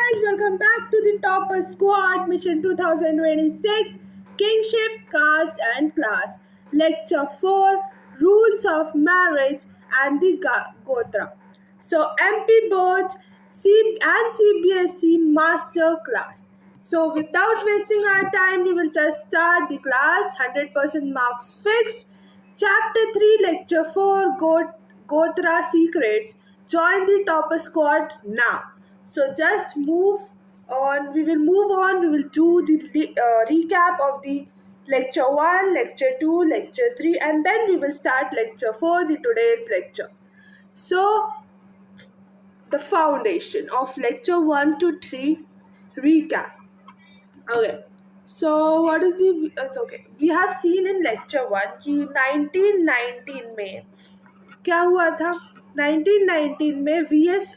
guys, welcome back to the Topper Squad Mission 2026 Kingship, Caste and Class. Lecture 4 Rules of Marriage and the Gotra. So, MP Boards and CBSE Master Class. So, without wasting our time, we will just start the class. 100% marks fixed. Chapter 3, Lecture 4 Gotra Secrets. Join the Topper Squad now. So just move on. We will move on. We will do the recap of the lecture 1, lecture 2, lecture 3, and then we will start lecture 4, the today's lecture. So the foundation of lecture 1 to 3 recap. Okay. So what is the it's okay. We have seen in lecture 1 कि 1919 में क्या हुआ था. 1919 में V S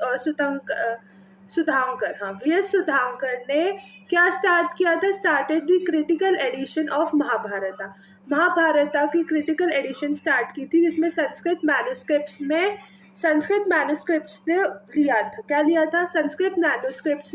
सुधांकर ने क्या start किया था. Started the critical edition of Mahabharata की क्रिटिकल एडिशन स्टार्ट की थी, जिसमें संस्कृत मैन्युस्क्रिप्ट्स ने लिया था. क्या लिया था? संस्कृत मैन्युस्क्रिप्ट्स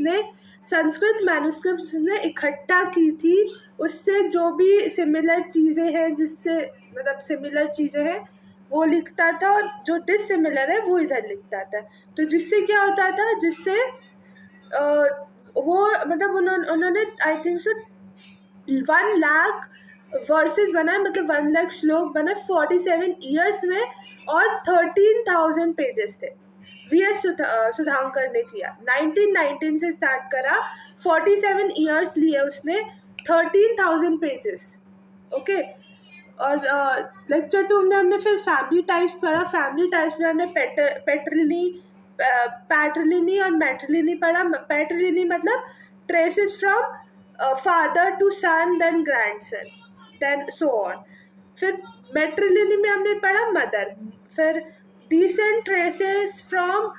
ने इकट्ठा की थी. उससे जो भी सिमिलर चीज़ें हैं, जिससे मतलब सिमिलर चीज़ें हैं वो लिखता था, और जो डिससिमिलर है वो इधर लिखता था. तो जिससे क्या होता था, जिससे वो मतलब उन्होंने I think so 1 lakh versus बनाए, मतलब 1 लाख श्लोक बनाए 47 ईयर्स में, और 13,000 पेजेस थे. वी एस सुधांकर ने किया. 1919 से स्टार्ट करा, 47 ईयर्स लिए उसने, 13,000 पेजेस. ओके. और लेक्चर 2 में हमने फिर फैमिली टाइप्स पढ़ा. फैमिली टाइप्स में हमने पैट्रिलिनी और मैट्रिलिनी पढ़ा. पैट्रिलिनी मतलब traces from father to son, then grandson, then so on. फिर मैट्रिलिनी में हमने पढ़ा मदर. फिर descent traces from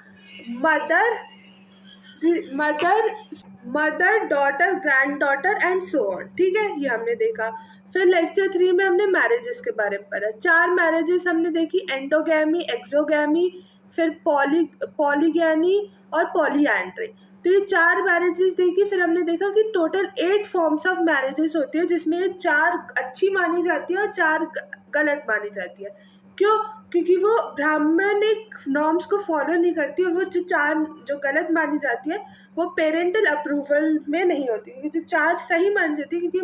mother daughter, granddaughter and so on. ठीक है, ये हमने देखा. फिर लेक्चर 3 में हमने मैरिजेस के बारे में पढ़ा. 4 मैरिजेस हमने देखी. एंडोगैमी, एक्सोगैमी, फिर पॉलीगैनी और पॉलीएंड्री. तो ये 4 मैरिजेस देखी. फिर हमने देखा कि टोटल 8 फॉर्म्स ऑफ मैरिजेस होती है, जिसमें 4 अच्छी मानी जाती है और 4 गलत मानी जाती है. क्यों? क्योंकि वो ब्राह्मणिक नॉर्म्स को फॉलो नहीं करती, और वो जो 4 जो गलत मानी जाती है वो पेरेंटल अप्रूवल में नहीं होती. क्योंकि जो 4 सही मानी जाती है, क्योंकि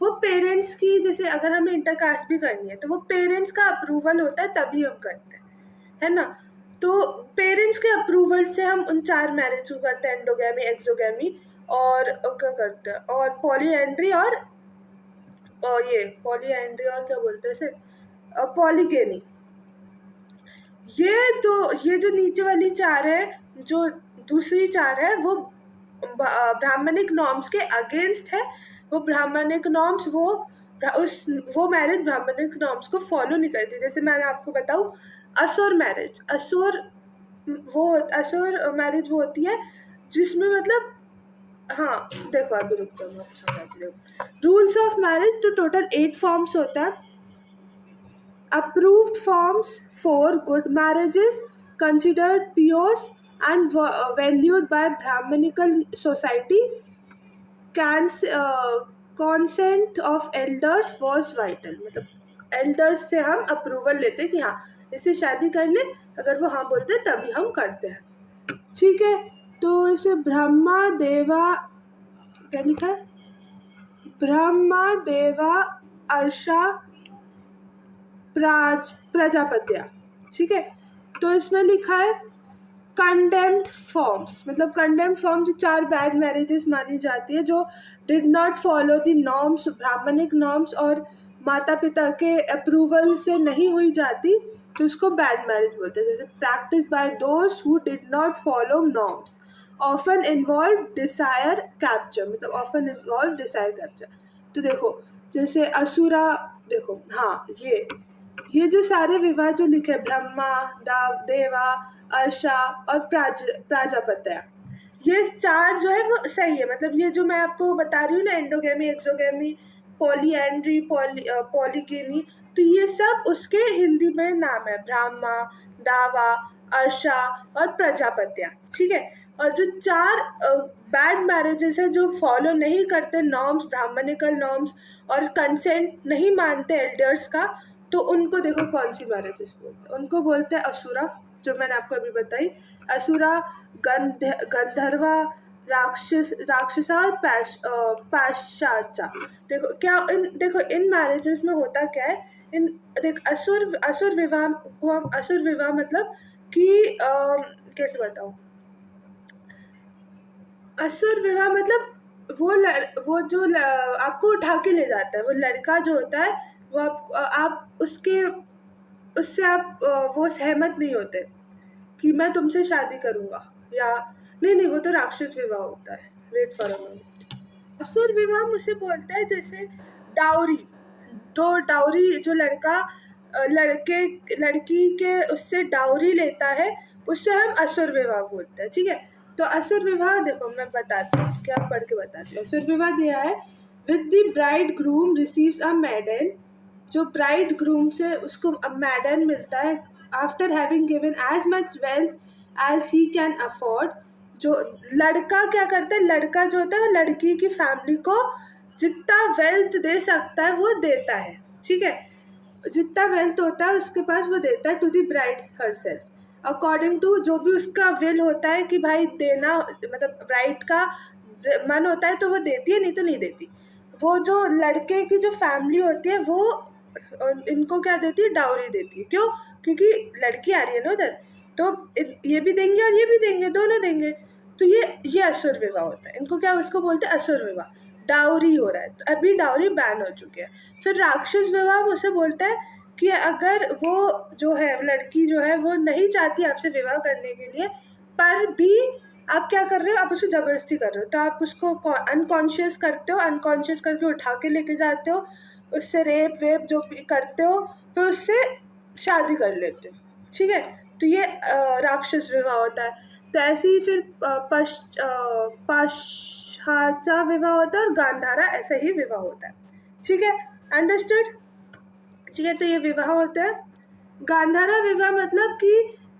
वो पेरेंट्स की, जैसे अगर हमें इंटरकास्ट भी करनी है तो वो पेरेंट्स का अप्रूवल होता है, तभी हम करते हैं, है ना. तो पेरेंट्स के अप्रूवल से हम उन 4 मैरिज को करते हैं. एंडोगैमी, एक्सोगैमी और क्या करते हैं, और पॉलीएंड्री और ये पॉलीएंड्री और क्या बोलते हैं इसे, पॉलीगेनी. ये जो नीचे वाली 4 है, जो दूसरी 4 है, वो ब्राह्मणिक नॉर्म्स के अगेंस्ट है. वो ब्राह्मणिक नॉर्म्स वो मैरिज ब्राह्मणिक नॉर्म्स को फॉलो नहीं करती. जैसे मैंने आपको बताऊं, असुर मैरिज मैरिज वो होती है जिसमें मतलब, हाँ देखो अभी रुक जाओ, मैं आपको समझाती हूँ. रूल्स ऑफ मैरिज तो टोटल 8 फॉर्म्स होता है. Approved forms 4 good marriages, considered pious and valued by Brahmanical society. Consent of elders was vital. मतलब elders से हम अप्रूवल लेते कि हाँ इससे शादी कर ले, अगर वो हाँ बोलते तभी हम करते हैं. ठीक है. तो इसे ब्रह्मा देवा क्या लिखा है, ब्रह्मा देवा अर्षा प्रजापत्या. ठीक है. तो इसमें लिखा है कंडेम्ड फॉर्म्स, मतलब कंडेम्ड फॉर्म जो 4 बैड मैरिजेस मानी जाती है, जो did not follow the norms, Brahmanic norms और माता पिता के अप्रूवल से नहीं हुई जाती, तो उसको बैड मैरिज बोलते हैं. जैसे practice by those who did not follow norms, often involve desire capture, मतलब ऑफन इन्वॉल्व डिसायर कैप्चर. तो देखो जैसे असुरा, देखो हाँ ये जो सारे विवाह जो लिखे, ब्रह्मा, देवा, अर्षा और प्राजापत्या, ये 4 जो है वो सही है. मतलब ये जो मैं आपको बता रही हूँ ना, एंडोगैमी, एक्सोगैमी, पॉलीएंड्री, पॉलीगेनी, तो ये सब उसके हिंदी में नाम है, ब्रह्मा, दावा, अर्षा और प्रजापत्या. ठीक है. और जो 4 बैड बैड मैरिजेस है जो फॉलो नहीं करते नॉर्म्स, ब्राह्मणिकल नॉर्म्स, और कंसेंट नहीं मानते एल्डर्स का, तो उनको देखो कौन सी मैरिजेस बोलते हैं। उनको बोलते हैं असुरा, जो मैंने आपको अभी बताई, असुरा, गंधर्वा, राक्षसा और पाशाचा। देखो क्या देखो इन मैरिजेस में होता क्या है, इन देख असुर विवाह को हम, असुर विवाह मतलब कि कैसे बताऊँ, असुर विवाह मतलब वो जो आपको उठा के ले जाता है, वो लड़का जो होता है, वो आप उसके उससे आप वो सहमत नहीं होते कि मैं तुमसे शादी करूंगा, या नहीं नहीं, वो तो राक्षस विवाह होता है। Wait for a minute. असुर विवाह मुझे बोलते हैं जैसे डाउरी, तो डाउरी जो लड़का लड़के लड़की के उससे डाउरी लेता है, उससे हम असुर विवाह बोलते हैं, ठीक है। तो असुर विवाह देखो मैं बताती हूँ, क्या पढ़ के बताती हूँ। असुर विवाह दिया है, with the bridegroom receives a maiden, जो ब्राइड ग्रूम से उसको मैडन मिलता है, after having given as much wealth as he can afford. जो लड़का क्या करता है, लड़का जो होता है वो लड़की की फैमिली को जितना वेल्थ दे सकता है वो देता है, ठीक है। जितना वेल्थ होता है उसके पास वो देता है to the bride herself, according to जो भी उसका विल होता है कि भाई देना, मतलब ब्राइड का मन होता है तो वो देती है, नहीं तो नहीं देती। वो जो लड़के की जो फैमिली होती है वो इनको क्या देती है, डाउरी देती है। क्यों? क्योंकि लड़की आ रही है ना उधर, तो ये भी देंगे और ये भी देंगे, दोनों देंगे। तो ये असुर विवाह होता है। इनको क्या, उसको बोलते हैं असुर विवाह, डाउरी हो रहा है। तो अभी डाउरी बैन हो चुकी है। फिर राक्षस विवाह उसे बोलता है कि अगर वो जो है लड़की जो है वो नहीं चाहती आपसे विवाह करने के लिए, पर भी आप क्या कर रहे हो, आप उसे जबरदस्ती कर रहे हो, तो आप उसको अनकॉन्शियस करते हो, अनकॉन्शियस करके उठा के लेके जाते हो, उससे रेप वेप जो भी करते हो, फिर उससे शादी कर लेते हो, ठीक है। तो ये राक्षस विवाह होता है। तो ऐसे ही फिर पाशाचा विवाह होता है, और गांधारा ऐसा ही विवाह होता है, ठीक है। अंडरस्टूड? ठीक है, तो ये विवाह होता है। गांधारा विवाह मतलब कि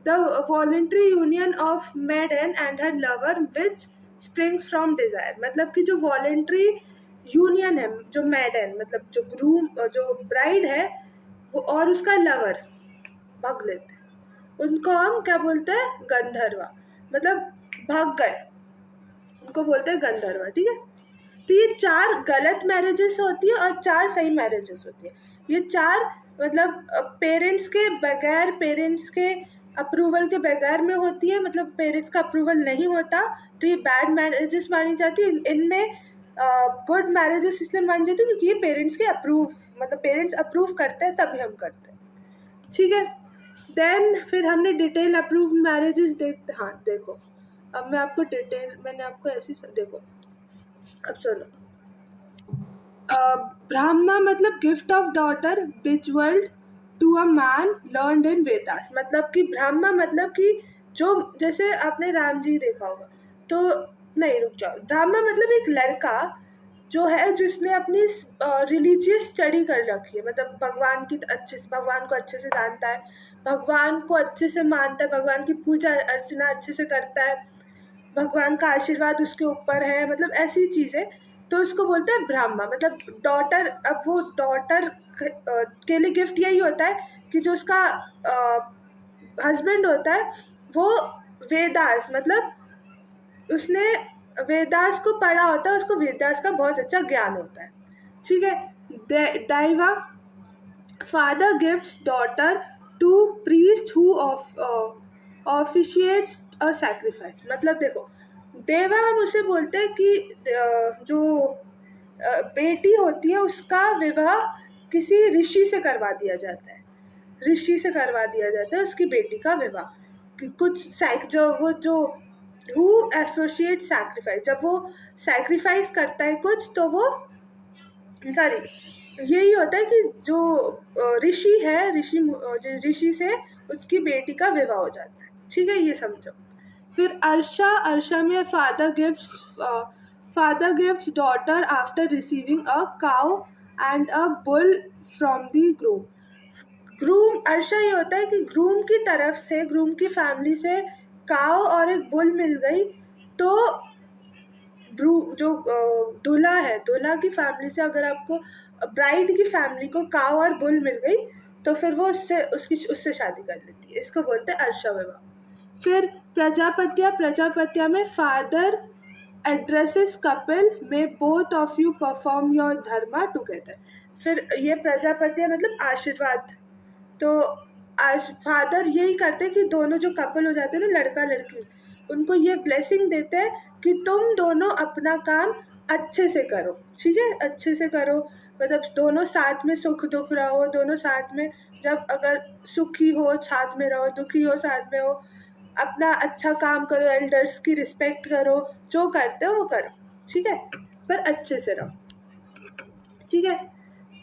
the voluntary union of maiden and her lover which springs from desire, मतलब कि जो वॉलेंट्री यूनियन है, जो मेडन मतलब जो ग्रूम, जो ब्राइड है वो और उसका लवर भाग लेते हैं, उनको हम क्या बोलते हैं, गंधर्वा, मतलब भाग गए, उनको बोलते हैं गंधर्वा, ठीक है। तो ये 4 गलत मैरिजेस होती है और 4 सही मैरिजेस होती है। ये 4 मतलब पेरेंट्स के बगैर, पेरेंट्स के अप्रूवल के बगैर में होती है, मतलब पेरेंट्स का अप्रूवल नहीं होता, तो ये बैड मैरिजेस मानी जाती है। इनमें गुड मैरिजेस इसलिए मानी जाती है क्योंकि ये पेरेंट्स के अप्रूव, मतलब पेरेंट्स अप्रूव करते हैं तभी हम करते हैं, ठीक है। देन फिर हमने डिटेल अप्रूव मैरिजेस हाँ देखो, अब मैं आपको डिटेल, मैंने आपको ऐसी देखो, अब सुनो। ब्राह्मा मतलब gift of daughter bejewelled to a man learned in Vedas, मतलब कि ब्राह्मा मतलब कि जो, जैसे आपने राम जी देखा होगा, तो नहीं रुक जाओ, ब्राह्मा मतलब एक लड़का जो है जिसने अपनी रिलीजियस स्टडी कर रखी है, मतलब भगवान की अच्छे से, भगवान को अच्छे से जानता है, भगवान को अच्छे से मानता है, भगवान की पूजा अर्चना अच्छे से करता है, भगवान का आशीर्वाद उसके ऊपर है, मतलब ऐसी चीज़ें। तो उसको बोलते हैं ब्राह्मा, मतलब डॉटर। अब वो डॉटर के लिए गिफ्ट यही होता है कि जो उसका हस्बैंड होता है वो वेदास, मतलब उसने वेदास को पढ़ा होता है, उसको वेदास का बहुत अच्छा ज्ञान होता है, ठीक है। Daiva father gifts daughter to priest who officiates a sacrifice, मतलब देखो देवा हम उसे बोलते हैं कि जो बेटी होती है उसका विवाह किसी ऋषि से करवा दिया जाता है, ऋषि से करवा दिया जाता है उसकी बेटी का विवाह। कुछ जो वो जो हु एसोसिएट सैक्रिफाइस, जब वो सैक्रिफाइस करता है कुछ, तो वो सॉरी यही होता है कि जो ऋषि है, ऋषि से उसकी बेटी का विवाह हो जाता है, ठीक है, ये समझो। फिर अर्शा में father gifts daughter after receiving a cow and a bull from the groom. Groom Arsha ये होता है कि ग्रूम की तरफ से, ग्रूम की फैमिली से काउ और एक बुल मिल गई, तो जो दूल्हा है, दूल्हा की फैमिली से अगर आपको ब्राइड की फैमिली को काव और बुल मिल गई तो फिर वो उससे शादी कर लेती है। इसको बोलते हैं अर्शा विवाह। फिर प्रजापत्या में फादर एड्रेसेस कपल में both of you perform your Dharma together. फिर ये प्रजापत्या मतलब आशीर्वाद। तो आज फादर यही करते हैं कि दोनों जो कपल हो जाते हैं ना, लड़का लड़की, उनको ये ब्लेसिंग देते हैं कि तुम दोनों अपना काम अच्छे से करो, ठीक है, अच्छे से करो। मतलब दोनों साथ में सुख दुख रहो, दोनों साथ में, जब अगर सुखी हो साथ में रहो, दुखी हो साथ में हो, अपना अच्छा काम करो, एल्डर्स की रिस्पेक्ट करो, जो करते हो वो करो, ठीक है, पर अच्छे से रहो, ठीक है।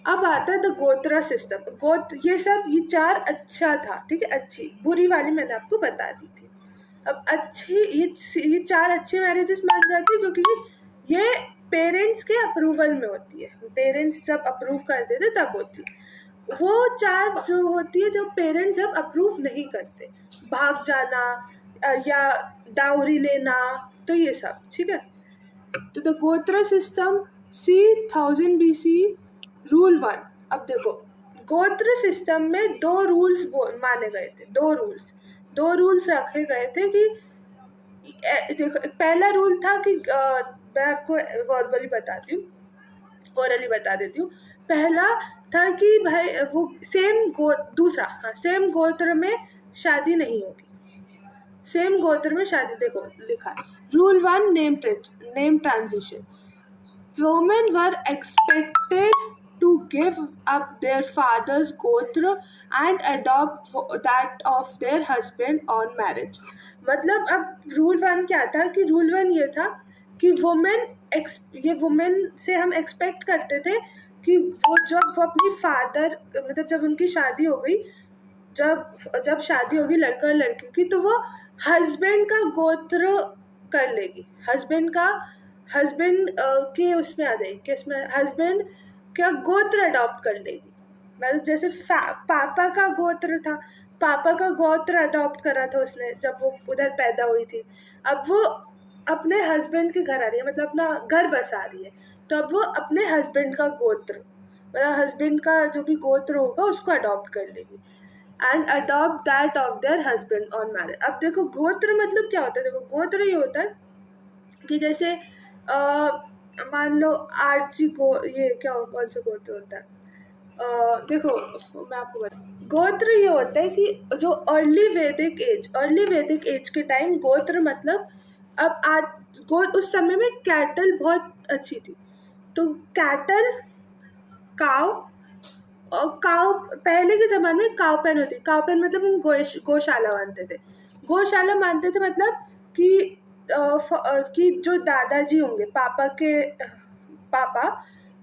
अब आता है द गोत्रा सिस्टम। ये सब, ये 4 अच्छा था, ठीक है, अच्छी, बुरी वाली मैंने आपको बता दी थी। अब अच्छी, ये 4 अच्छी मैरिजेस मान जाती है क्योंकि ये पेरेंट्स के अप्रूवल में होती है। पेरेंट्स जब अप्रूव करते थे तब होती है। वो 4 जो होती है, जो पेरेंट्स जब अप्रूव नहीं करते, भाग जाना या डाउरी लेना, तो ये सब, ठीक है। तो द गोत्रा सिस्टम सी 1000 BC रूल 1। अब देखो, गोत्र सिस्टम में 2 रूल्स माने गए थे, 2 रूल्स रखे गए थे कि देखो, पहला रूल था कि मैं आपको वर्बली बताती हूँ, ओरली बता देती हूँ। पहला था कि भाई वो दूसरा, हाँ, सेम गोत्र में शादी नहीं होगी, सेम गोत्र में शादी। देखो लिखा है rule 1, name transition. Women were expected to give up their father's gotra and adopt that of their husband on marriage. मतलब अब रूल 1 क्या था कि रूल 1 ये था कि वुमेन से हम एक्सपेक्ट करते थे कि वो अपनी फादर, मतलब जब उनकी शादी हो गई, जब शादी होगी लड़का और लड़की की, तो वो हस्बैंड का गोत्र कर लेगी, हस्बैंड के उसमें आ जाएगी, किसमें, हस्बैंड का गोत्र अडॉप्ट कर लेगी। मतलब जैसे पापा का गोत्र था, पापा का गोत्र अडॉप्ट करा था उसने जब वो उधर पैदा हुई थी। अब वो अपने हस्बैंड के घर आ रही है, मतलब अपना घर बसा रही है, तो अब वो अपने हस्बैंड का गोत्र, मतलब हस्बैंड का जो भी गोत्र होगा उसको अडॉप्ट कर लेगी and adopt that of their husband on marriage. अब देखो गोत्र मतलब क्या होता है, देखो गोत्र ये होता है कि जैसे मान लो आर्ची को, ये क्या कौन सा गोत्र होता है, देखो मैं आपको बता, गोत्र ये होता है कि जो अर्ली वैदिक एज के टाइम गोत्र मतलब, अब उस समय में कैटल बहुत अच्छी थी, तो कैटल, काव, और काव, पहले के ज़माने में काव पेन होती, काव पेन मतलब हम गौशाला मानते थे, गौशाला मानते थे, मतलब कि जो दादाजी होंगे, पापा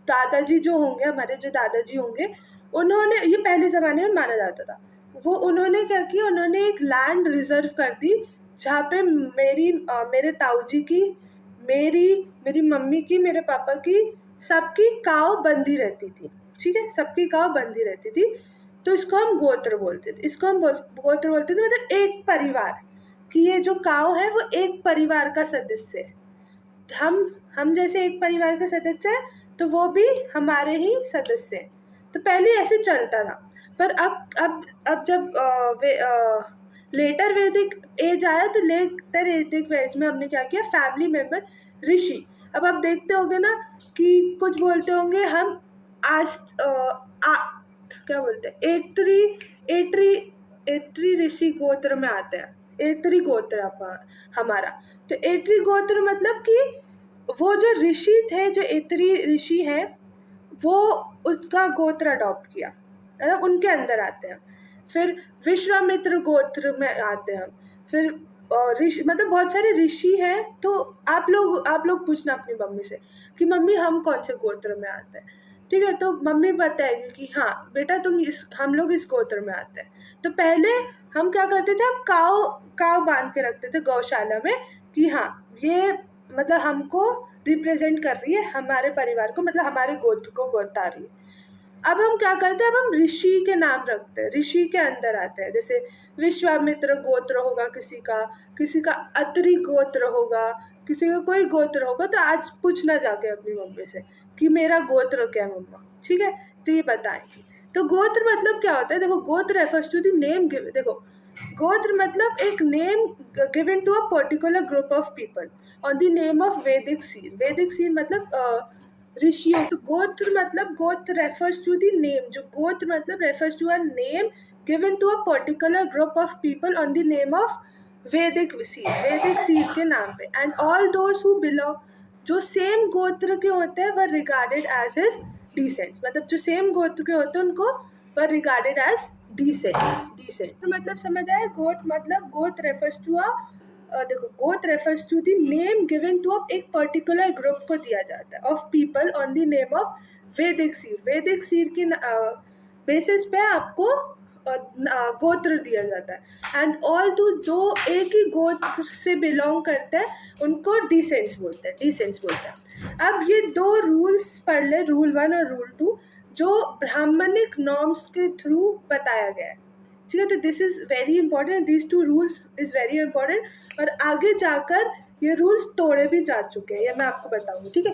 दादाजी जो होंगे, हमारे जो दादाजी होंगे, उन्होंने, ये पहले ज़माने में माना जाता था, उन्होंने क्या किया, उन्होंने एक लैंड रिजर्व कर दी जहाँ पे मेरे ताऊजी की, मेरी मम्मी की, मेरे पापा की, सबकी काव बंधी रहती थी, ठीक है, सबकी काव बंधी रहती थी। तो इसको हम गोत्र बोलते थे, मतलब एक परिवार कि ये जो काव है वो एक परिवार का सदस्य है, हम जैसे एक परिवार का सदस्य है, तो वो भी हमारे ही सदस्य हैं। तो पहले ऐसे चलता था, पर अब जब लेटर वैदिक एज आया, तो लेटर वैदिक एज में हमने क्या किया, फैमिली मेंबर, ऋषि। अब आप देखते होंगे ना कि कुछ बोलते होंगे हम आज क्या बोलते हैं, एट्री ऋषि गोत्र में आते हैं, एट्री गोत्र हमारा। तो एट्री गोत्र मतलब कि वो जो ऋषि थे, जो एट्री ऋषि हैं, वो उसका गोत्र अडॉप्ट किया, मतलब उनके अंदर आते हैं। फिर विश्वामित्र गोत्र में आते हैं, फिर ऋषि, मतलब बहुत सारे ऋषि हैं। तो आप लोग पूछना अपनी मम्मी से कि मम्मी हम कौन से गोत्र में आते हैं, ठीक है, तो मम्मी बताएगी कि हाँ बेटा हम लोग इस गोत्र में आते हैं। तो पहले हम क्या करते थे, हम काव बांध के रखते थे गौशाला में कि हाँ ये मतलब हमको रिप्रेजेंट कर रही है, हमारे परिवार को, मतलब हमारे गोत्र को बता रही है। अब हम क्या करते हैं, अब हम ऋषि के नाम रखते हैं, ऋषि के अंदर आते हैं। जैसे विश्वामित्र गोत्र होगा किसी का अत्रि गोत्र होगा, किसी का कोई गोत्र होगा तो आज पूछना जाके अपनी मम्मी से कि मेरा गोत्र क्या है मम्मा, ठीक है, तो ये बताएंगी। तो गोत्र मतलब क्या होता है, देखो गोत्र रेफर्स टू द नेम, देखो गोत्र मतलब एक name given to a particular group of people on the name of Vedic seer. Vedic सीर मतलब ऋषियों। तो गोत्र मतलब गोत्र रेफर्स टू द नेम, जो गोत्र मतलब refers to a name given to a particular group of people on the name of Vedic seer, Vedic seer के नाम पे। And all those who belong, जो सेम गोत्र के होते हैं वह रिगार्डेड एज हिज डिसेंट्स, मतलब जो सेम गोत्र के होते हैं उनको were regarded as decent। तो मतलब समझ आया, गोत्र मतलब गोत्र रेफर्स टू देखो गोत्र refers to the name given to एक पर्टिकुलर ग्रुप को दिया जाता है of people on the name of Vedic seer. Vedic seer के बेसिस पे आपको गोत्र दिया जाता है। एंड ऑल जो एक ही गोत्र से बिलोंग करते हैं उनको डिसेंट्स बोलते हैं, डिसेंट्स बोलते हैं। अब ये दो रूल्स पढ़ ले, रूल 1 और रूल 2, जो ब्राह्मणिक नॉर्म्स के थ्रू बताया गया है, ठीक है। तो this is very important, this 2 rules is very important. और आगे जाकर ये रूल्स तोड़े भी जा चुके हैं, ये मैं आपको बताऊंगी, ठीक है।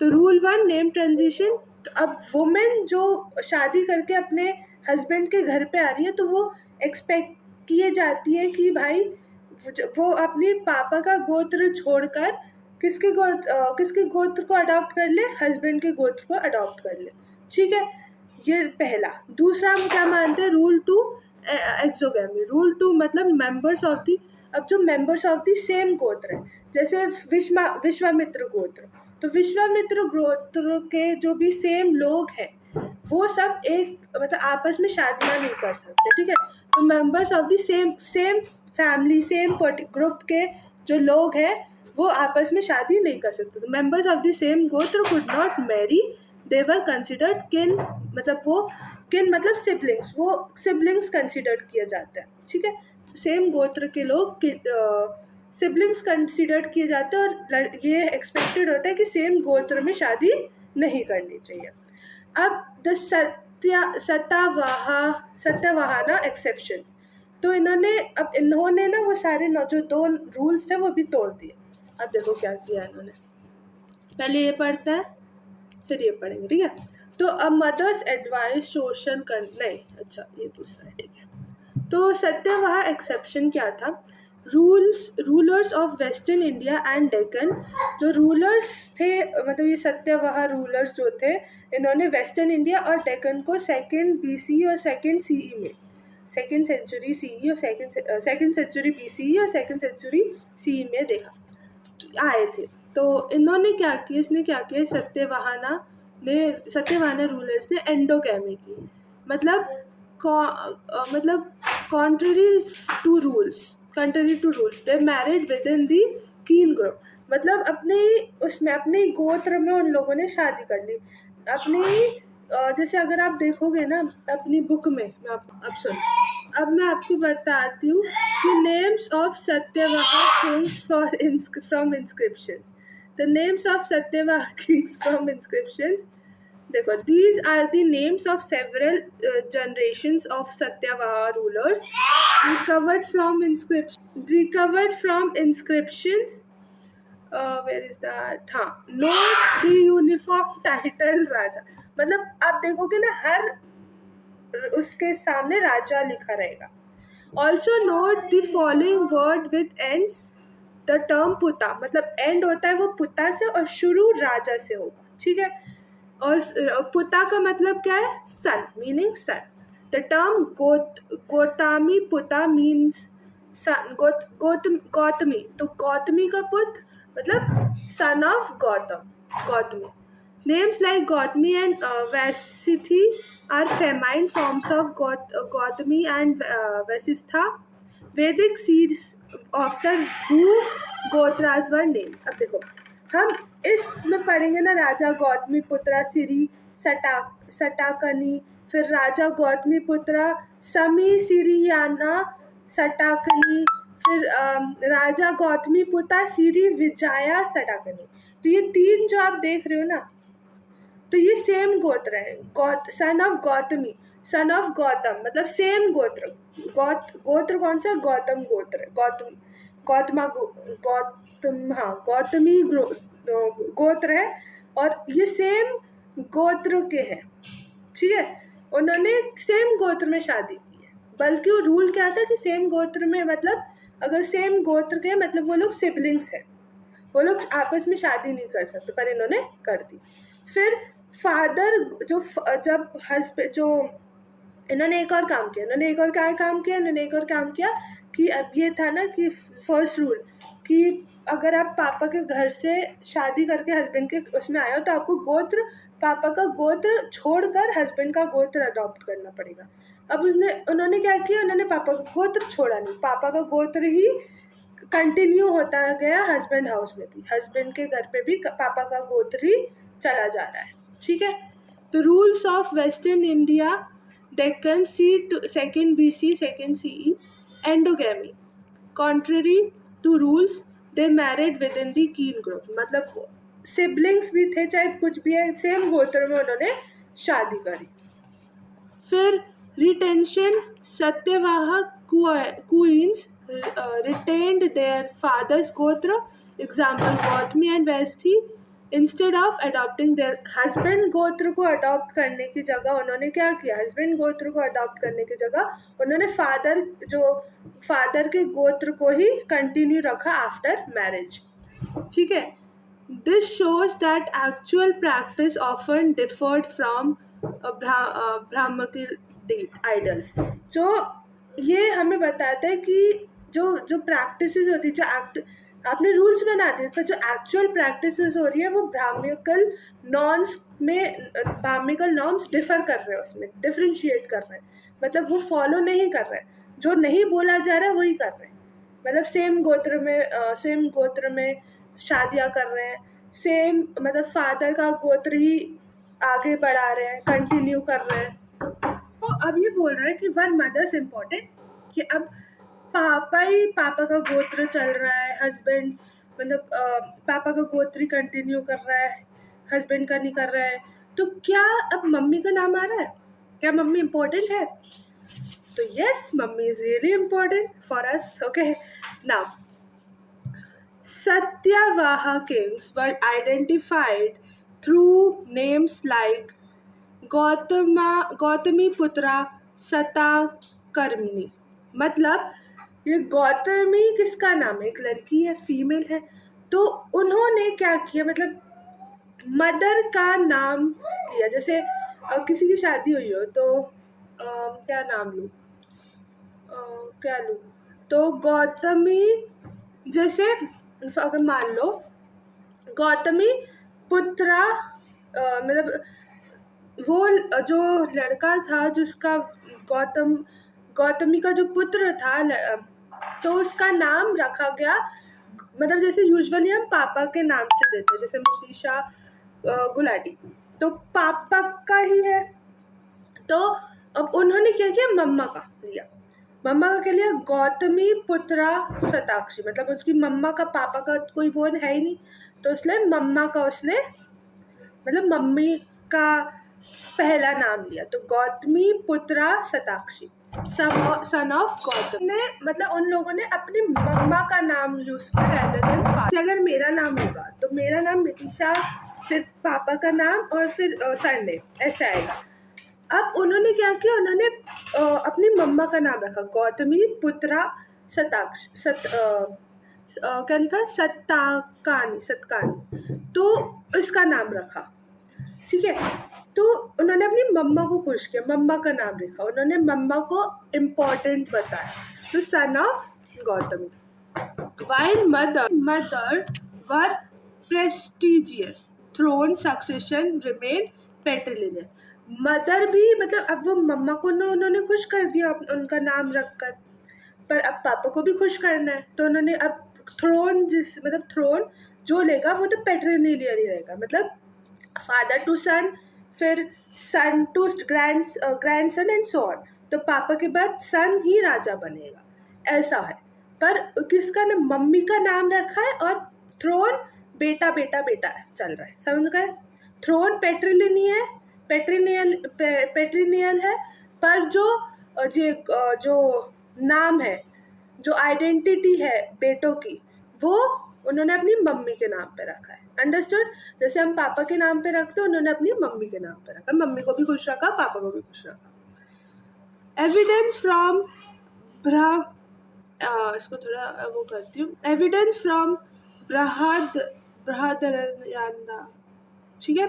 तो रूल 1 नेम ट्रांजिशन। तो अब वुमेन जो शादी करके अपने हस्बैंड के घर पे आ रही है तो वो एक्सपेक्ट किए जाती है कि भाई वो अपनी पापा का गोत्र छोड़कर किसके गोत्र को अडॉप्ट कर ले, हस्बैंड के गोत्र को अडॉप्ट कर ले, ठीक है। ये पहला। दूसरा हम क्या मानते हैं, रूल 2 एक्सोगैमी। रूल 2 मतलब मेंबर्स ऑफ दी, अब जो मेंबर्स ऑफ दी सेम गोत्र है, जैसे विश्वामित्र गोत्र, तो विश्वामित्र गोत्र के जो भी सेम लोग हैं वो सब एक मतलब आपस में शादियाँ नहीं कर सकते, ठीक है। तो members of the same family, same group के जो लोग हैं वो आपस में शादी नहीं कर सकते। तो मेंबर्स ऑफ द सेम गोत्र could not marry, they were considered किन, मतलब वो किन मतलब सिबलिंग्स, वो सिबलिंग्स कंसिडर किए जाते हैं, ठीक है। सेम गोत्र के लोग सिबलिंग्स कंसिडर किए जाते हैं और ये एक्सपेक्टेड होता है कि सेम गोत्र में शादी नहीं करनी चाहिए। अब द सत्यवाहना एक्सेप्शंस, तो इन्होंने ना वो सारे जो 2 रूल्स थे वो भी तोड़ दिए। अब देखो क्या किया इन्होंने, पहले ये पढ़ता है फिर ये पढ़ेंगे, ठीक है। तो अब मदर्स एडवाइस सोशल नहीं, अच्छा ये दूसरा है, ठीक है। तो सत्यवाह एक्सेप्शन क्या था, rulers of western India and Deccan, जो रूलर्स थे मतलब ये सत्यवाह रूलर्स जो थे, इन्होंने वेस्टर्न इंडिया और डेक्कन को 2nd BC और 2nd CE में, 2nd सेंचुरी CE और 2nd सेंचुरी BCE और 2nd सेंचुरी CE में देखा आए थे। तो इन्होंने क्या किया, इसने क्या किया, सत्यवाहना रूलर्स ने एंडोगैमी की, मतलब contrary to rules they married within the kin group, मतलब अपने गोत्र में उन लोगों ने शादी कर ली जैसे अगर आप देखोगे ना अपनी बुक में, अब मैं आपको बताती हूँ कि names of Satavahana kings from inscriptions. The names of Satavahana kings from inscriptions, देखो, these are the names of several generations of Satyavaha rulers recovered from inscriptions. Where is that? हाँ, note the uniform title राजा, मतलब आप देखोगे ना हर उसके सामने राजा लिखा रहेगा। Also note the following word with ends the term पुता, मतलब एंड होता है वो पुता से और शुरू राजा से होगा, ठीक है। और पुता का मतलब क्या है, son, meaning son. The term Gautami puta means son, Gautami, तो गौतमी का पुत्र मतलब son of Gautami. Names like Gautami and Vasithi are feminine forms of Gautami and Vasistha. Vedic seers after who gotras were name. अब देखो हम इसमें पढ़ेंगे ना, राजा गौतमी पुत्रा सिरी सटाकनी, फिर राजा गौतमी पुत्रा समी सिरियाना सटाकनी, फिर राजा गौतमी पुत्रा सिरी विजया सटाकनी। तो ये 3 जो आप देख रहे हो ना, तो ये सेम गोत्र है, सन of Gautami, son of Gautam, मतलब सेम गोत्र। गोत्र कौन सा, गौतम गोत्र, गौतम गौतमी गोत्र है और ये सेम गोत्र के हैं, ठीक है। उन्होंने सेम गोत्र में शादी की है, बल्कि वो रूल क्या था कि सेम गोत्र में मतलब अगर सेम गोत्र के मतलब वो लोग सिबलिंग्स हैं, वो लोग आपस में शादी नहीं कर सकते, पर इन्होंने कर दी। फिर फादर जब हस्बैंड जो इन्होंने एक और काम किया, इन्होंने एक और काम किया कि अब ये था ना कि फर्स्ट रूल कि अगर आप पापा के घर से शादी करके हस्बैंड के उसमें आए हो तो आपको पापा का गोत्र छोड़कर हस्बैंड का गोत्र अडॉप्ट करना पड़ेगा। अब उन्होंने क्या किया, उन्होंने पापा का गोत्र छोड़ा नहीं, पापा का गोत्र ही कंटिन्यू होता गया हस्बैंड हाउस में भी, हस्बैंड के घर पे भी पापा का गोत्र ही चला जा रहा है, ठीक है। तो rules of western India, Deccan second BC, second CE, endogamy, contrary to rules they married within the kin group, मतलब सिबलिंग्स भी थे चाहे कुछ भी है, सेम गोत्र में उन्होंने शादी करी। फिर retention, Satavahana queens retained their father's gotra, example Gautami and Vasisthi, instead of adopting their husband gotra को अडॉप्ट करने की जगह उन्होंने क्या किया, हस्बैंड गोत्र को अडॉप्ट करने की जगह उन्होंने फादर के गोत्र को ही कंटिन्यू रखा आफ्टर मैरिज, ठीक है। This shows that actual practice often differed from Brahmanical ideals. जो ये हमें बताता है कि जो प्रैक्टिसेस होती है, जो आपने रूल्स बना दिए, पर जो एक्चुअल प्रैक्टिसेस हो रही है वो ब्राह्मणिकल नॉर्म्स डिफर कर रहे हैं, उसमें डिफरेंशिएट कर रहे हैं, मतलब वो फॉलो नहीं कर रहे हैं, जो नहीं बोला जा रहा है वही कर रहे हैं, मतलब सेम गोत्र में शादियाँ कर रहे हैं, सेम मतलब फादर का गोत्र ही आगे बढ़ा रहे हैं, कंटिन्यू कर रहे हैं। तो अब ये बोल रहा है कि वन मदर्स इम्पोर्टेंट, कि अब पापा का गोत्र चल रहा है, हस्बैंड मतलब पापा का गोत्र ही कंटिन्यू कर रहा है, हस्बैंड का नहीं कर रहा है, तो क्या अब मम्मी का नाम आ रहा है, क्या मम्मी इम्पोर्टेंट है? तो yes, mummy is really important for us, okay. Now Satyavaha kings were identified through names like Gautami पुत्रा सताकर्णी, मतलब ये गौतमी किसका नाम है, एक लड़की है, फीमेल है, तो उन्होंने क्या किया, मतलब मदर का नाम लिया। जैसे किसी की शादी हुई हो तो क्या नाम लूँ, क्या लूँ, तो गौतमी, जैसे अगर मान लो गौतमी पुत्रा, मतलब वो जो लड़का था जिसका गौतमी का जो पुत्र था, तो उसका नाम रखा गया, मतलब जैसे यूजुअली हम पापा के नाम से देते हैं, जैसे मुतीशा गुलाटी, तो पापा का ही है, तो अब उन्होंने क्या किया, मम्मा का क्या लिया, गौतमी पुत्रा शताक्षी, मतलब उसकी मम्मा का पापा का कोई वो है ही नहीं, तो इसलिए मम्मा का उसने मतलब मम्मी का पहला नाम लिया, तो गौतमी पुत्रा शताक्षी, सन ऑफ गौतम ने, मतलब उन लोगों ने अपनी मम्मा का नाम यूज किया rather than father। अगर मेरा नाम होगा तो मेरा नाम मितिशा, फिर पापा का नाम और फिर सरनेम, ऐसे आएगा। अब उन्होंने क्या किया, उन्होंने अपनी मम्मा का नाम रखा, गौतमी पुत्रा क्या लिखा, सतकानी, तो इसका नाम रखा, ठीक है। तो उन्होंने अपनी मम्मा को खुश किया, मम्मा का नाम रखा, उन्होंने मम्मा को इम्पोर्टेंट बताया, तो सन of Gautami. While mothers were prestigious, throne succession remained patrilineal। Mother भी, मतलब अब वो मम्मा को उन्होंने खुश कर दिया उनका नाम रखकर, पर अब पापा को भी खुश करना है, तो उन्होंने अब थ्रोन जो लेगा वो तो पेट्रिलिनियल ही रहेगा, मतलब फादर टू सन, फिर son to grandson and so on, तो पापा के बाद सन ही राजा बनेगा, ऐसा है। पर किसका ना, मम्मी का नाम रखा है, और थ्रोन बेटा बेटा बेटा चल रहा है, समझ गए। थ्रोन पेट्रिनियल है, पर जो नाम है जो आइडेंटिटी है बेटों की वो उन्होंने अपनी मम्मी के नाम पे रखा है। अंडरस्टूड? जैसे हम पापा के नाम पे रखते हैं, उन्होंने अपनी मम्मी के नाम पे रखा, मम्मी को भी खुश रखा, पापा को भी खुश रखा। एविडेंस फ्रॉम इसको थोड़ा वो करती हूँ। एविडेंस फ्रॉम बृहदरण्यका, ठीक है।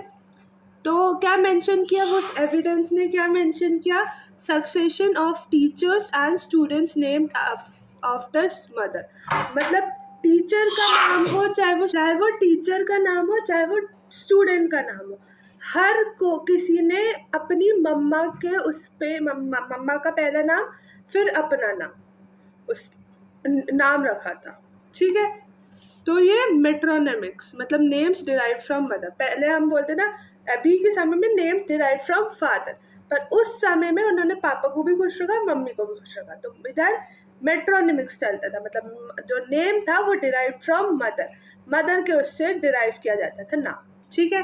तो क्या मेंशन किया वो एविडेंस ने, क्या मेंशन किया? Succession of teachers and students named after mother. मतलब टीचर का नाम हो, चाहे वो टीचर का नाम हो, चाहे वो स्टूडेंट का नाम हो, हर को किसी ने अपनी मम्मा के उस पे मम्मा का पहला नाम फिर अपना नाम उस नाम रखा था, ठीक है। तो ये मेट्रोनिमिक्स मतलब नेम्स डिराइव फ्रॉम मदर। पहले हम बोलते ना, अभी के समय में नेम्स डिराइव फ्रॉम फादर, पर उस समय में उन्होंने पापा को भी खुश रखा, मम्मी को भी खुश रखा, तो इधर मेट्रोनिमिक्स चलता था। मतलब जो नेम था वो डिराइव फ्रॉम मदर, मदर के उससे डिराइव किया जाता था नाम, ठीक है,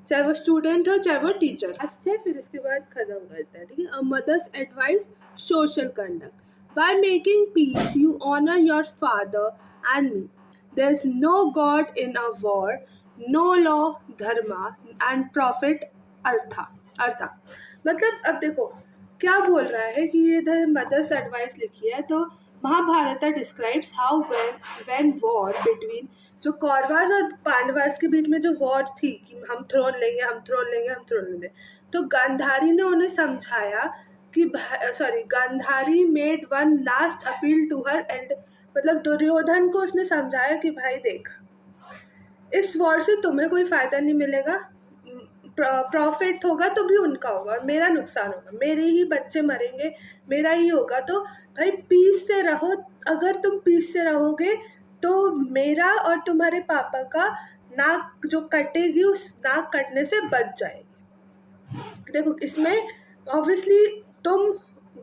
चाहे वो स्टूडेंट हो चाहे वो टीचर। अच्छे, फिर इसके बाद खत्म करते हैं, ठीक है। A mother's advice social conduct. By making peace you honour your father and me. There is no god in a war, no law dharma and profit artha. मतलब अब देखो क्या बोल रहा है कि ये इधर मदर्स एडवाइस लिखी है, तो Mahabharata describes how when war between जो कौरवास और पांडवास के बीच में जो वॉर थी कि हम थ्रोन लेंगे, हम थ्रोन लेंगे, हम थ्रोन लेंगे, तो गांधारी ने उन्हें समझाया कि Gandhari made one last appeal to her end, मतलब दुर्योधन को उसने समझाया कि भाई देख, इस वॉर से तुम्हें कोई फायदा नहीं मिलेगा, प्रॉफिट होगा तो भी उनका होगा और मेरा नुकसान होगा, मेरे ही बच्चे मरेंगे, मेरा ही होगा, तो भाई पीस से रहो। अगर तुम पीस से रहोगे तो मेरा और तुम्हारे पापा का नाक जो कटेगी उस नाक कटने से बच जाएगी। देखो इसमें ऑब्वियसली तुम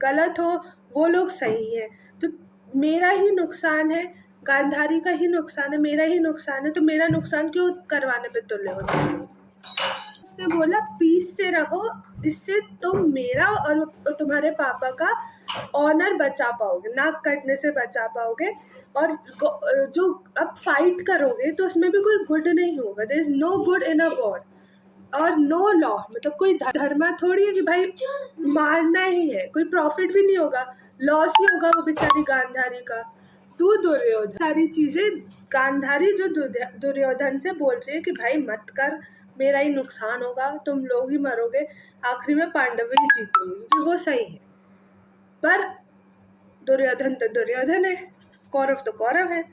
गलत हो, वो लोग सही है, तो मेरा ही नुकसान है, गांधारी का ही नुकसान है, मेरा ही नुकसान है, तो मेरा नुकसान क्यों करवाने पे तुले हो? उसने बोला पीस से रहो, इससे तुम मेरा और तुम्हारे पापा का ऑनर बचा पाओगे, नाक कटने से बचा पाओगे, और जो अब फाइट करोगे तो उसमें भी कोई गुड नहीं होगा। There is no good in a war और नो लॉ, मतलब कोई धर्म थोड़ी है कि भाई मारना ही है, कोई प्रॉफिट भी नहीं होगा, लॉस ही होगा वो बेचारी गांधारी का। तू दुर्योधन सारी चीजें, गांधारी जो दुर्योधन से बोल रही है कि भाई मत कर, मेरा ही नुकसान होगा, तुम लोग ही मरोगे, आखिरी में पांडव ही जीतेंगे, क्योंकि वो सही है। पर दुर्योधन तो दुर्योधन है, कौरव तो कौरव है।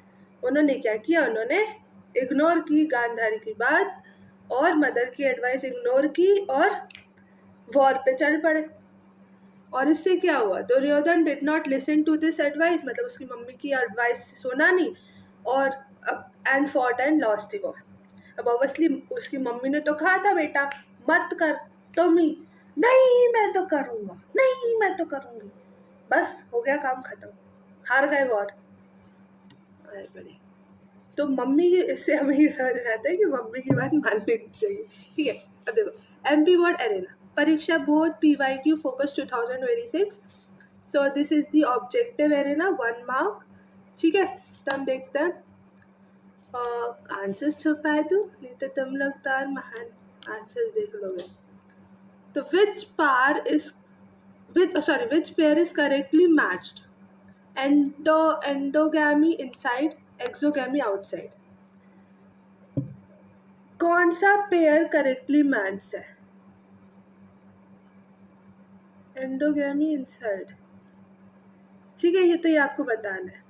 उन्होंने क्या किया, उन्होंने इग्नोर की गांधारी की बात और मदर की एडवाइस इग्नोर की और वॉर पे चल पड़े। और इससे क्या हुआ, Duryodhana did not listen to this advice, मतलब उसकी मम्मी की एडवाइस सुना नहीं, और and fought and lost the war. अब ऑब्वियसली उसकी मम्मी ने तो कहा था बेटा मत कर, तुम ही, नहीं मैं तो करूँगा, नहीं मैं तो करूँगी, बस हो गया काम खत्म, हार गए वॉर। बड़े तो मम्मी की, इससे हमें ये समझ में आता है कि मम्मी की बात मान लेनी चाहिए, ठीक है। अब देखो एमपी बोर्ड एरेना परीक्षा board PYQ focus 2026। So this is the objective arena 1 mark, ठीक है। तो हम देखते हैं आंसर्स छुपाए तो नहीं तो तुम लोग तो और महान आंसर्स देख लोगे। तो which pair is correctly matched, endogamy inside, exogamy outside. कौन सा पेयर करेक्टली मैच है? एंडोगैमी इनसाइड, ठीक है, ये तो ये आपको बताना है।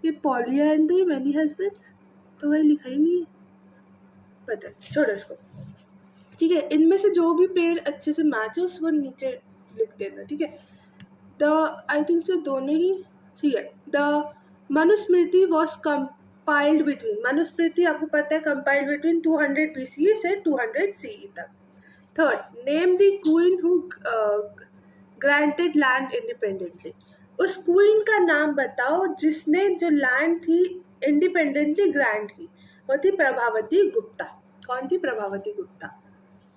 ये पॉलीएंड्री मैनी हस्बैंड्स तो कहीं लिखा ही नहीं है, पता है, छोड़ो इसको, ठीक है। इनमें से जो भी पेयर अच्छे से मैच हो उसको नीचे लिख देना, ठीक है। द आई थिंक सो दोनों ही, ठीक है। The Manusmriti was compiled between, Manusmriti आपको पता है कंपाइल्ड बिटवीन 200 BCE से 200 CE तक। Third, name the queen who granted land independently. उस क्वीन का नाम बताओ जिसने जो लैंड थी इंडिपेंडेंटली ग्रांट की। वो थी प्रभावती गुप्ता। कौन थी? प्रभावती गुप्ता।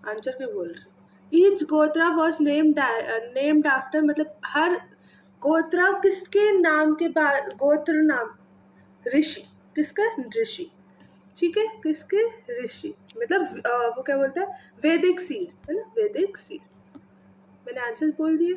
आंसर क्यों बोल रही? ईच गोत्रा वॉज नेम्ड आफ्टर, मतलब हर गोत्रा किसके नाम के बाद, गोत्र नाम, ऋषि, किसका, ऋषि, ठीक है, किसके, ऋषि, मतलब वो क्या बोलता है, वैदिक सीड है ना, वैदिक सीड। मैंने आंसर बोल दिए,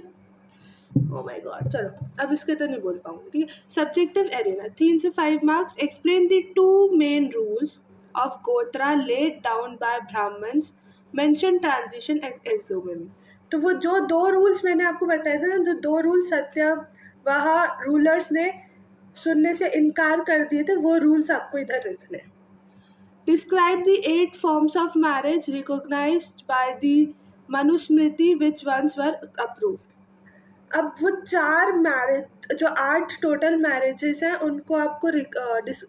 ओ माय गॉड। चलो अब इसके तो नहीं बोल पाऊंगी, ठीक है। सब्जेक्टिव एरिया 3 से 5 marks. Explain the 2 main rules of gotra laid down by Brahmans, mention transition exogamy. तो वो जो 2 रूल्स मैंने आपको बताए थे ना, जो 2 रूल्स सत्यवाहा रूलर्स ने सुनने से इनकार कर दिए थे, वो रूल्स आपको इधर लिखने हैं। Describe the 8 forms of marriage recognized by the Manusmriti which ones were approved. अब वो 4 मैरिज, जो 8 टोटल मैरिजेस हैं, उनको आपको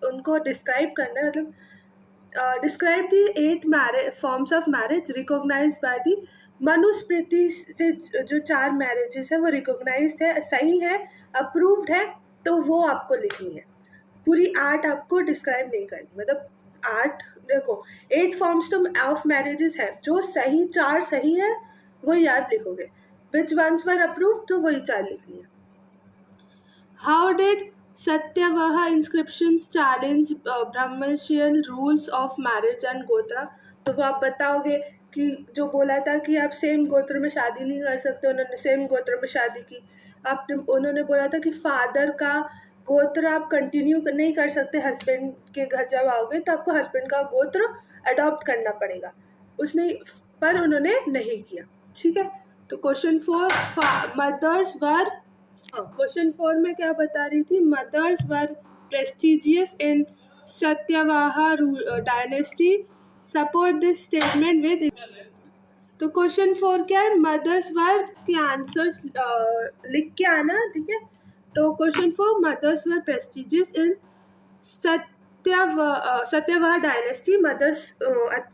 उनको डिस्क्राइब करना है, मतलब describe the 8 forms of marriage recognise by the Manusmriti से। जो 4 मैरिजेस हैं वो रिकॉग्नाइज्ड है, सही है, अप्रूव्ड है, तो वो आपको लिखनी है। पूरी 8 आपको डिस्क्राइब नहीं करनी, मतलब 8 देखो 8 फॉर्म्स तो ऑफ मैरिजेस है, जो सही 4 सही है वही आप लिखोगे, विच वंस वर अप्रूव्ड तो वही 4 लिखनी है। How did Satavahana inscriptions challenge Brahmanical rules of marriage and gotra. तो वो आप बताओगे कि जो बोला था कि आप सेम गोत्र में शादी नहीं कर सकते, उन्होंने सेम गोत्र में शादी की। उन्होंने बोला था कि फादर का गोत्र आप कंटिन्यू नहीं कर सकते, हस्बैंड के घर जब आओगे तो आपको हस्बैंड का गोत्र अडॉप्ट करना पड़ेगा, पर उन्होंने नहीं किया, ठीक है। तो क्वेश्चन 4 मदर्स वर, क्वेश्चन 4 में क्या बता रही थी, mothers were prestigious in Satavahana dynasty, support this statement with. तो क्वेश्चन 4 क्या है, मदर्स वर के आंसर लिख के आना, ठीक है। तो question 4 mother's were prestigious in Satavahana dynasty, mother's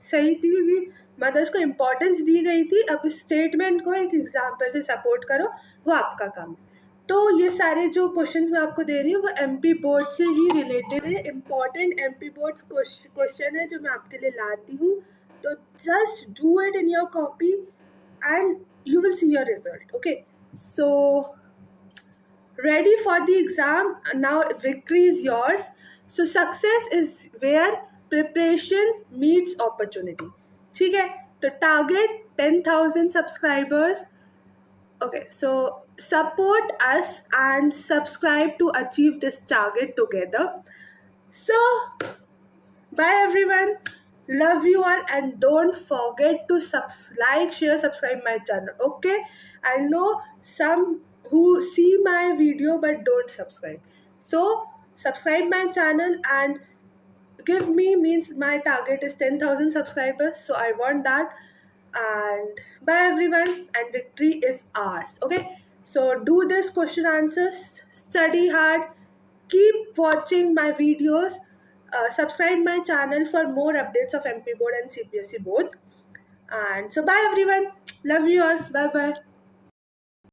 सही थी, मदर्स को इम्पोर्टेंस दी गई थी। अब इस स्टेटमेंट को एक एग्जाम्पल से सपोर्ट करो, वो आपका काम है। तो ये सारे जो क्वेश्चन मैं आपको दे रही हूँ वो एमपी बोर्ड से ही रिलेटेड है, इम्पॉर्टेंट एमपी बोर्ड्स क्वेश्चन है जो मैं आपके लिए लाती हूँ। तो just do it in your copy and you will see your result. Okay, so ready for the exam now, victory is yours. So success is where preparation meets opportunity, ठीक है। तो target 10,000 subscribers. Okay, so support us and subscribe to achieve this target together. So bye everyone, love you all, and don't forget to like, share, subscribe my channel. Okay, I know some who see my video but don't subscribe, so subscribe my channel and give me, means my target is 10,000 subscribers, so I want that. And bye everyone, and victory is ours. Okay, so do this question answers, study hard, keep watching my videos, subscribe my channel for more updates of MP board and CPSC both. And so bye everyone, love you all, bye bye.